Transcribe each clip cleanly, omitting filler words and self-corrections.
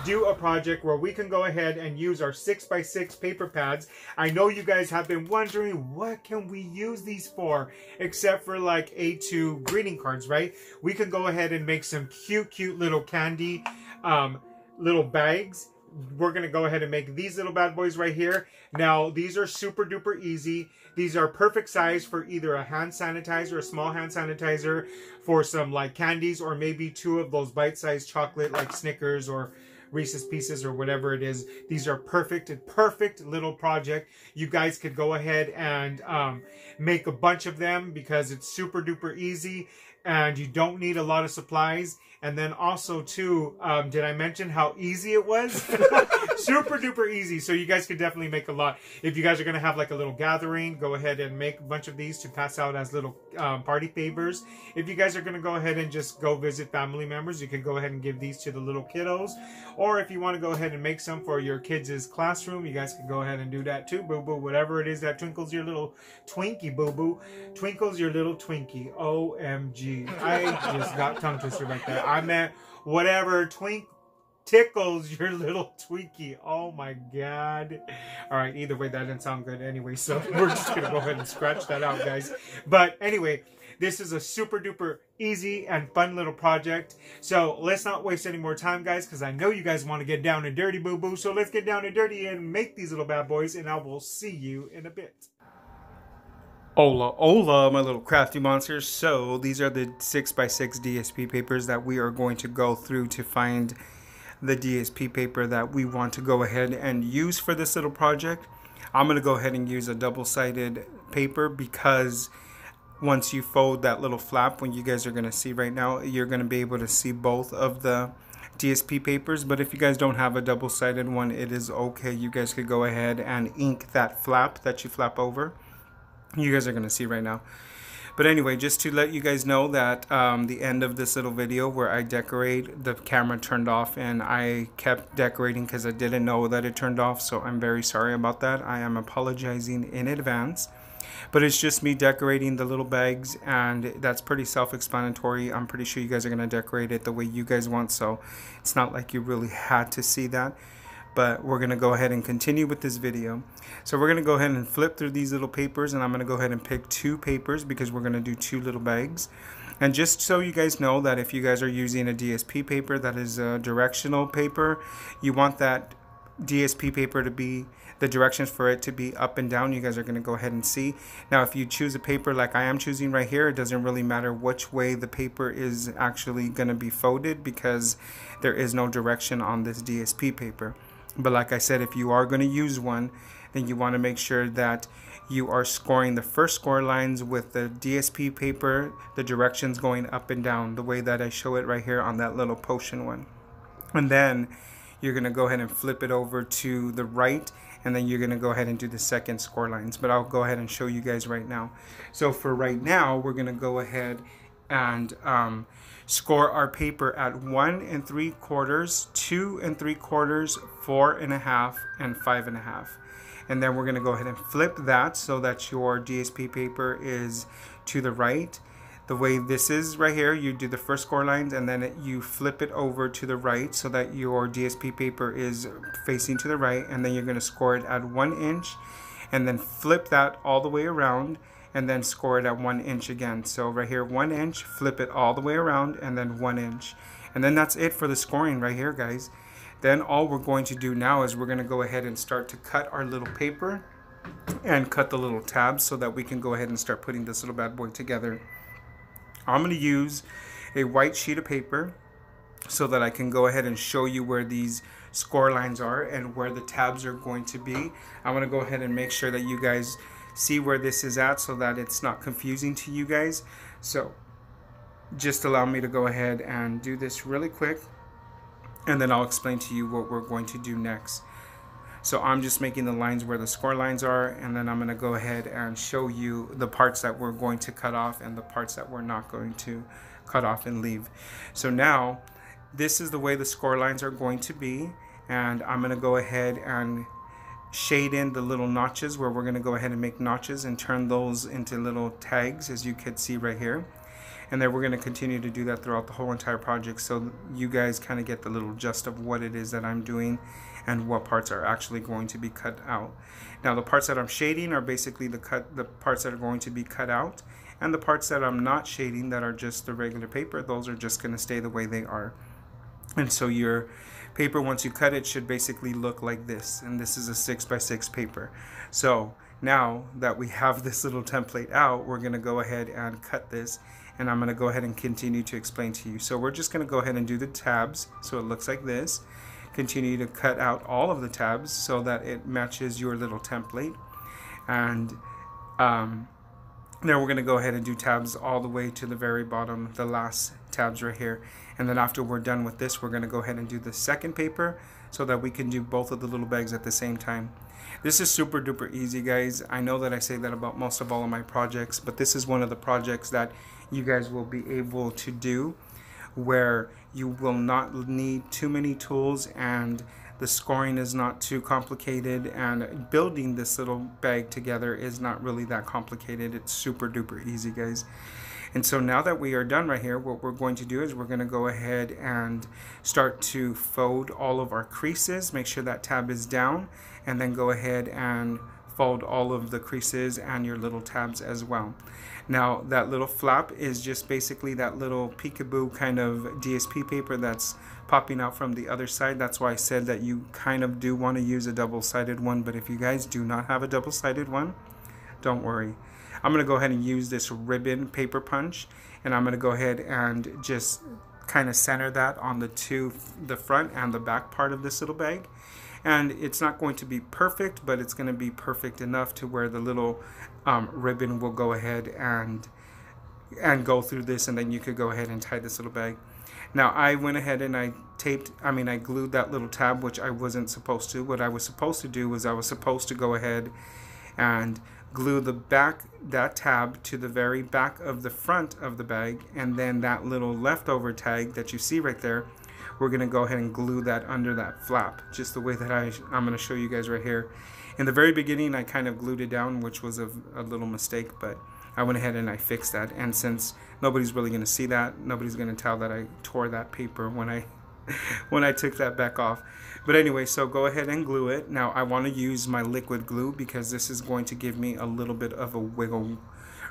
do a project where we can go ahead and use our 6x6 paper pads. I know you guys have been wondering, what can we use these for? Except for like A2 greeting cards, right? We can go ahead and make some cute little candy little bags. We're going to go ahead and make these little bad boys right here. Now, these are super duper easy. These are perfect size for either a hand sanitizer, a small hand sanitizer, for some like candies, or maybe 2 of those bite-sized chocolate like Snickers or Reese's Pieces or whatever it is. These are perfect little project. You guys could go ahead and make a bunch of them because it's super duper easy and you don't need a lot of supplies. And then also too, did I mention how easy it was? Super duper easy. So you guys could definitely make a lot. If you guys are going to have like a little gathering, go ahead and make a bunch of these to pass out as little party favors. If you guys are going to go ahead and just go visit family members, you can go ahead and give these to the little kiddos. Or if you want to go ahead and make some for your kids' classroom, you guys can go ahead and do that too, boo-boo. Whatever it is that twinkles your little Twinkie, boo-boo. Twinkles your little Twinkie. OMG. I just got tongue twister right there. I meant whatever tickles your little Twinkie. Oh my God. All right, either way, that didn't sound good anyway, so we're just gonna go ahead and scratch that out, guys. But anyway, this is a super duper easy and fun little project. So let's not waste any more time, guys, because I know you guys want to get down and dirty, boo-boo. So let's get down and dirty and make these little bad boys, and I will see you in a bit. Hola, my little crafty monsters. So these are the 6x6 DSP papers that we are going to go through to find the DSP paper that we want to go ahead and use for this little project. I'm going to go ahead and use a double-sided paper because once you fold that little flap, when you guys are going to see right now, you're going to be able to see both of the DSP papers. But if you guys don't have a double-sided one, it is okay. You guys could go ahead and ink that flap that you flap over. You guys are going to see right now. But anyway, just to let you guys know that the end of this little video where I decorate, the camera turned off and I kept decorating because I didn't know that it turned off. So I'm very sorry about that. I am apologizing in advance. But it's just me decorating the little bags, and that's pretty self-explanatory. I'm pretty sure you guys are going to decorate it the way you guys want. So it's not like you really had to see that. But we're going to go ahead and continue with this video. So we're going to go ahead and flip through these little papers, and I'm going to go ahead and pick 2 papers because we're going to do 2 little bags. And just so you guys know that if you guys are using a DSP paper that is a directional paper, you want that DSP paper to be, the directions for it to be up and down. You guys are going to go ahead and see. Now if you choose a paper like I am choosing right here, it doesn't really matter which way the paper is actually going to be folded because there is no direction on this DSP paper. But like I said, if you are going to use one, then you want to make sure that you are scoring the first score lines with the DSP paper, the directions going up and down, the way that I show it right here on that little potion one. And then you're going to go ahead and flip it over to the right, and then you're going to go ahead and do the second score lines. But I'll go ahead and show you guys right now. So for right now, we're going to go ahead and score our paper at 1 3/4, 2 3/4, 4 1/2, and 5 1/2. And then we're going to go ahead and flip that so that your DSP paper is to the right. The way this is right here, you do the first score lines and then you flip it over to the right so that your DSP paper is facing to the right, and then you're going to score it at 1 inch and then flip that all the way around and then score it at 1 inch again. So right here, 1 inch, flip it all the way around, and then 1 inch. And then that's it for the scoring right here, guys. Then all we're going to do now is we're going to go ahead and start to cut our little paper and cut the little tabs so that we can go ahead and start putting this little bad boy together. I'm going to use a white sheet of paper so that I can go ahead and show you where these score lines are and where the tabs are going to be. I want to go ahead and make sure that you guys see where this is at so that it's not confusing to you guys. So just allow me to go ahead and do this really quick, and then I'll explain to you what we're going to do next. So I'm just making the lines where the score lines are, and then I'm going to go ahead and show you the parts that we're going to cut off and the parts that we're not going to cut off and leave. So now this is the way the score lines are going to be, and I'm going to go ahead and shade in the little notches where we're going to go ahead and make notches and turn those into little tags, as you can see right here. And then we're going to continue to do that throughout the whole entire project, so you guys kind of get the little gist of what it is that I'm doing and what parts are actually going to be cut out. Now the parts that I'm shading are basically the parts that are going to be cut out, and the parts that I'm not shading, that are just the regular paper, those are just going to stay the way they are. And so your paper, once you cut it, should basically look like this, and this is a 6x6 paper. So now that we have this little template out, we're going to go ahead and cut this, and I'm going to go ahead and continue to explain to you. So we're just going to go ahead and do the tabs so it looks like this. Continue to cut out all of the tabs so that it matches your little template, and then we're going to go ahead and do tabs all the way to the very bottom, the last tabs right here. And then after we're done with this, we're going to go ahead and do the second paper so that we can do both of the little bags at the same time. This is super duper easy, guys. I know that I say that about most of all of my projects, but this is one of the projects that you guys will be able to do where you will not need too many tools, and the scoring is not too complicated, and building this little bag together is not really that complicated. It's super duper easy, guys. And so now that we are done right here, what we're going to do is we're going to go ahead and start to fold all of our creases. Make sure that tab is down, and then go ahead and fold all of the creases and your little tabs as well. Now that little flap is just basically that little peekaboo kind of DSP paper that's popping out from the other side. That's why I said that you kind of do want to use a double-sided one, but if you guys do not have a double-sided one, don't worry. I'm going to go ahead and use this ribbon paper punch, and I'm going to go ahead and just kind of center that on the front and the back part of this little bag. And it's not going to be perfect, but it's going to be perfect enough to where the little ribbon will go ahead and go through this, and then you could go ahead and tie this little bag. Now I went ahead and I glued that little tab, which I wasn't supposed to. What I was supposed to do was I was supposed to go ahead and glue that tab to the very back of the front of the bag, and then that little leftover tag that you see right there, we're going to go ahead and glue that under that flap, just the way that I'm going to show you guys right here. In the very beginning, I kind of glued it down, which was a little mistake, but I went ahead and I fixed that. And since nobody's really going to see that, nobody's going to tell that I tore that paper when I took that back off. But anyway, so go ahead and glue it. Now I want to use my liquid glue because this is going to give me a little bit of a wiggle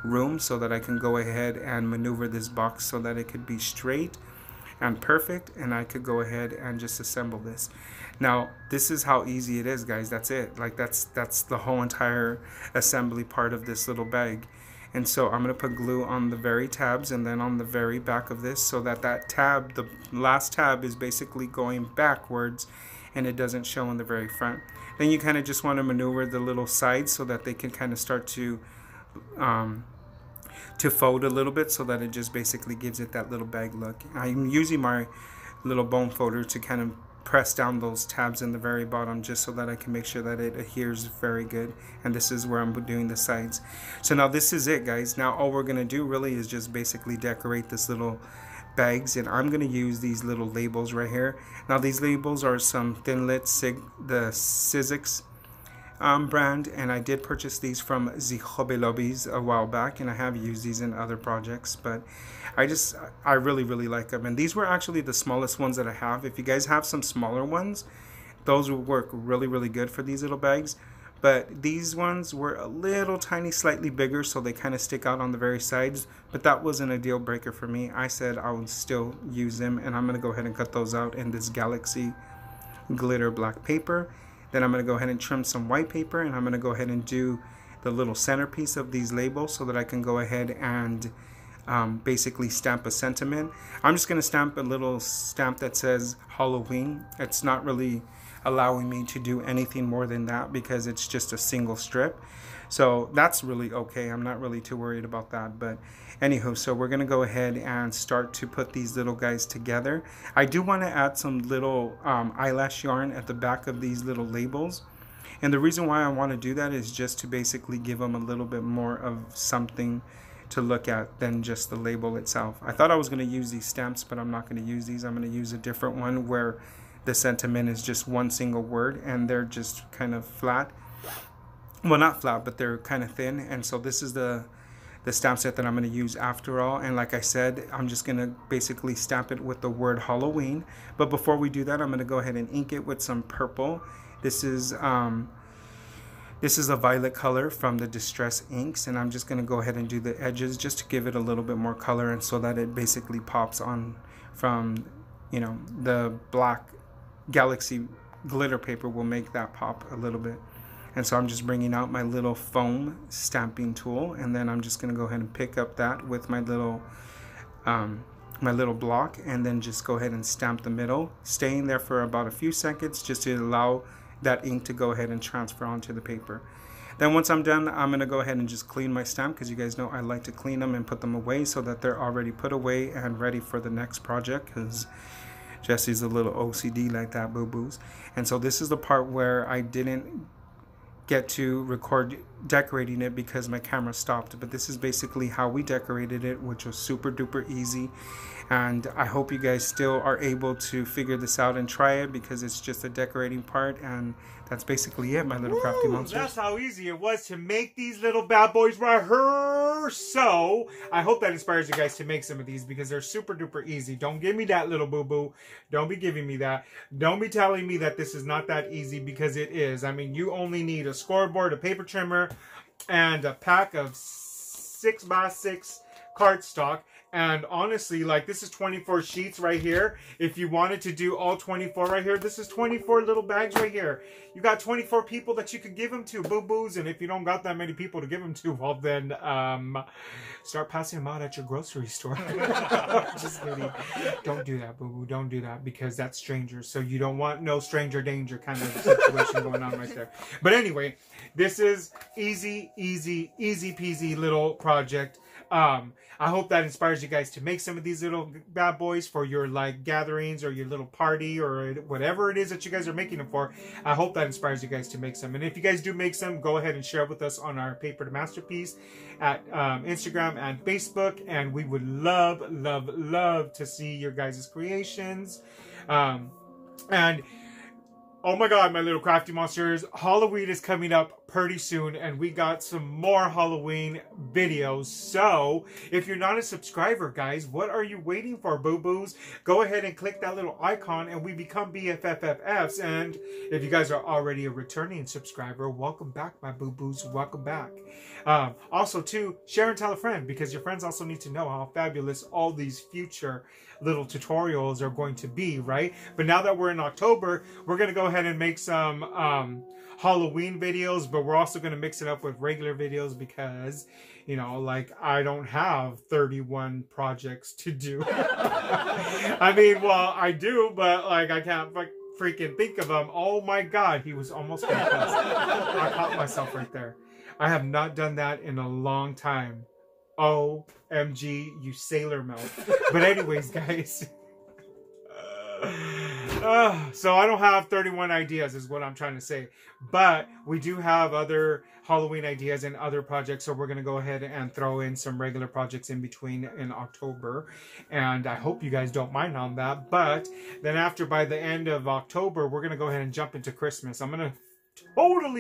room so that I can go ahead and maneuver this box so that it could be straight and perfect, and I could go ahead and just assemble this. Now this is how easy it is, guys. That's it. Like that's the whole entire assembly part of this little bag. And so I'm going to put glue on the very tabs and then on the very back of this, so that tab, the last tab, is basically going backwards and it doesn't show in the very front. Then you kind of just want to maneuver the little sides so that they can kind of start to fold a little bit, so that it just basically gives it that little bag look. I'm using my little bone folder to kind of press down those tabs in the very bottom, just so that I can make sure that it adheres very good. And this is where I'm doing the sides. So now this is it, guys. Now all we're going to do really is just basically decorate this little bags, and I'm going to use these little labels right here. Now these labels are some Thinlit the Sizzix brand, and I did purchase these from the Hobby Lobbies a while back, and I have used these in other projects, but I really like them. And these were actually the smallest ones that I have. If you guys have some smaller ones, those will work really good for these little bags. But these ones were a little tiny, slightly bigger, so they kind of stick out on the very sides. But that wasn't a deal breaker for me. I said I would still use them, and I'm going to go ahead and cut those out in this Galaxy glitter black paper. Then I'm going to go ahead and trim some white paper, and I'm going to go ahead and do the little centerpiece of these labels so that I can go ahead and basically stamp a sentiment. I'm just going to stamp a little stamp that says Halloween. It's not really allowing me to do anything more than that because it's just a single strip. So that's really okay. I'm not really too worried about that. But anywho, so we're going to go ahead and start to put these little guys together. I do want to add some little eyelash yarn at the back of these little labels. And the reason why I want to do that is just to basically give them a little bit more of something to look at than just the label itself. I thought I was going to use these stamps, but I'm not going to use these. I'm going to use a different one where the sentiment is just one single word and they're just kind of flat. Well, not flat, but they're kind of thin. And so this is the stamp set that I'm going to use after all. And like I said, I'm just going to basically stamp it with the word Halloween. But before we do that, I'm going to go ahead and ink it with some purple. This is a violet color from the Distress Inks, and I'm just going to go ahead and do the edges just to give it a little bit more color, and so that it basically pops on from, you know, the black Galaxy glitter paper will make that pop a little bit. And so I'm just bringing out my little foam stamping tool, and then I'm just going to go ahead and pick up that with my little block, and then just go ahead and stamp the middle, staying there for about a few seconds just to allow that ink to go ahead and transfer onto the paper. Then once I'm done, I'm going to go ahead and just clean my stamp, because you guys know I like to clean them and put them away so that they're already put away and ready for the next project, because Jesse's a little OCD like that, boo-boos. And so this is the part where I didn't get to record decorating it because my camera stopped, but this is basically how we decorated it, which was super duper easy. And I hope you guys still are able to figure this out and try it, because it's just a decorating part, and that's basically it, my little crafty monsters. That's how easy it was to make these little bad boys right here. So I hope that inspires you guys to make some of these, because they're super duper easy. Don't give me that, little boo-boo. Don't be giving me that. Don't be telling me that this is not that easy, because it is. I mean, you only need a scoreboard, a paper trimmer, and a pack of 6x6 cardstock. And honestly, like, this is 24 sheets right here. If you wanted to do all 24 right here, this is 24 little bags right here. You got 24 people that you could give them to, boo-boos. And if you don't got that many people to give them to, well, then start passing them out at your grocery store. Just kidding. Don't do that, boo-boo. Don't do that, because that's strangers. So you don't want no stranger danger kind of situation going on right there. But anyway, this is easy peasy little project. I hope that inspires you guys to make some of these little bad boys for your, like, gatherings or your little party or whatever it is that you guys are making them for. I hope that inspires you guys to make some. And if you guys do make some, go ahead and share it with us on our Paper to Masterpiece at Instagram and Facebook. And we would love to see your guys' creations. And oh my god, my little crafty monsters, Halloween is coming up pretty soon, and we got some more Halloween videos. So if you're not a subscriber, guys, what are you waiting for, boo-boos? Go ahead and click that little icon and we become BFFFs. And if you guys are already a returning subscriber, welcome back, my boo-boos. Welcome back. Also, too, share and tell a friend, because your friends also need to know how fabulous all these future little tutorials are going to be, right? But now that we're in October, we're going to go ahead and make some Halloween videos, but we're also going to mix it up with regular videos, because, you know, like, I don't have 31 projects to do. I mean, well, I do, but, like, I can't freaking think of them. Oh my god, he was almost confused. I caught myself right there. I have not done that in a long time. OMG, you sailor mouth. But anyways, guys. So I don't have 31 ideas is what I'm trying to say. But we do have other Halloween ideas and other projects. So we're going to go ahead and throw in some regular projects in between in October. And I hope you guys don't mind on that. But then by the end of October, we're going to go ahead and jump into Christmas. I'm going to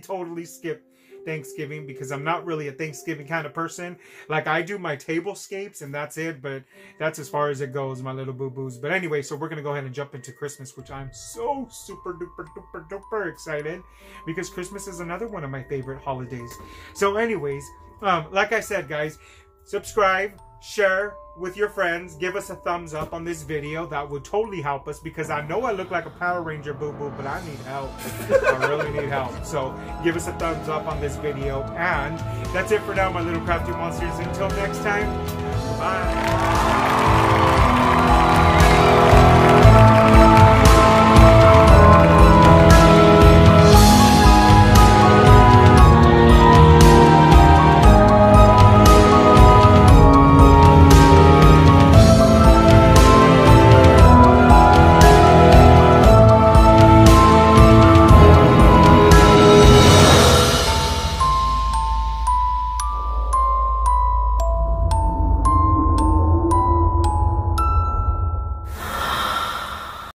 totally skip Thanksgiving, because I'm not really a Thanksgiving kind of person. Like, I do my tablescapes and that's it, but that's as far as it goes, my little boo-boos. But anyway, so we're gonna go ahead and jump into Christmas, which I'm so super duper excited, because Christmas is another one of my favorite holidays. So anyways, like I said, guys, subscribe, share with your friends, give us a thumbs up on this video. That would totally help us, because I know I look like a Power Ranger, boo-boo, but I need help. I really need help. So give us a thumbs up on this video. And that's it for now, my little crafty monsters. Until next time, bye.